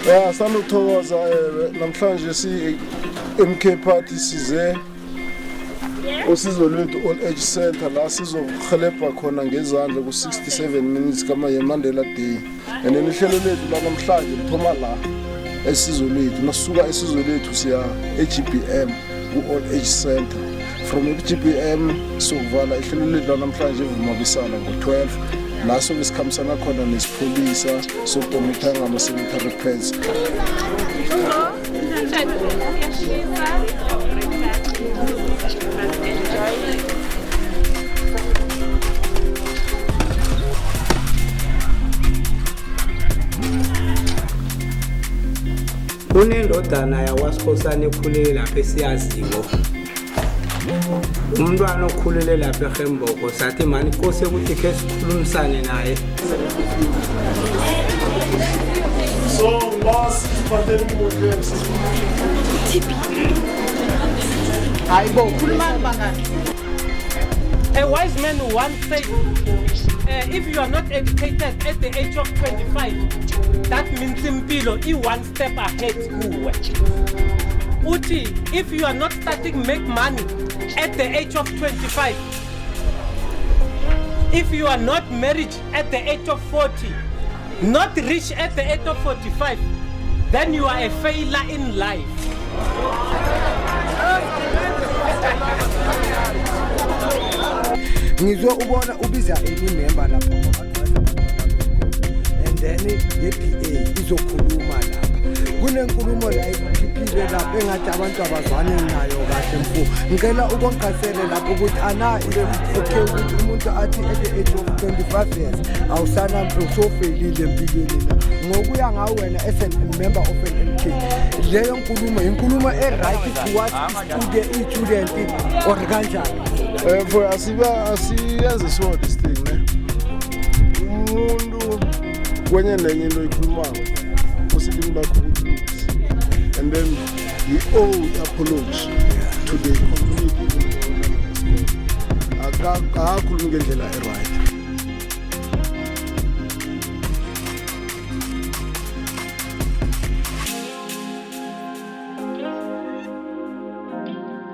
Ya sanuthokoza namhlanje si MK Party size usizo lwethu Old Age Center la sizohelebha khona ngezandla ku 67 minutes kama yeMandela Day. And then ihlelo lethu la namhlanje lithoma la esizo lethu nasuka esizo lethu siya eGBM ku Old Age Center. From eGBM sokuvala ihlelo lethu la namhlanje evumabisana ngo12 la sokusikhamisana khona nesipholisa sokukomitha ngama-sanitary pads. Unendodana yawaSkhosana ekhulele lapha esiyaziwo. Umntwana okhulele lapha eGemboko sathi mani Nkosi ukuthi ke sikhulumisane naye. So last A wise man once said, if you are not educated at the age of 25, that means impilo one step ahead kuwe. Uti, if you are not starting make money at the age of 25, if you are not married at the age of 40, not rich at the age of 45, then you are a failure in life. Ngizwe ubona ubiza enye member lapho and then yePA izokhuluma lapha kunenkulumo la ikhiphile lapha engathi abantu abazwane nayo kahle mfu ngicela ukonqasele lapho ukuthi ana okay ukuthi umuntu athi at the age of 25 years awusana usofailile empilweni na ngokuya ngawe wena as a member of an MK leyo nkulumo inkulumo eright towards student or kanjani. For asiyenze so this thing ne umuntu kwenye nenye into ikhulumako usilimi lakho ukuthi and then you owe apology to the community akakhuluma ngendlela right.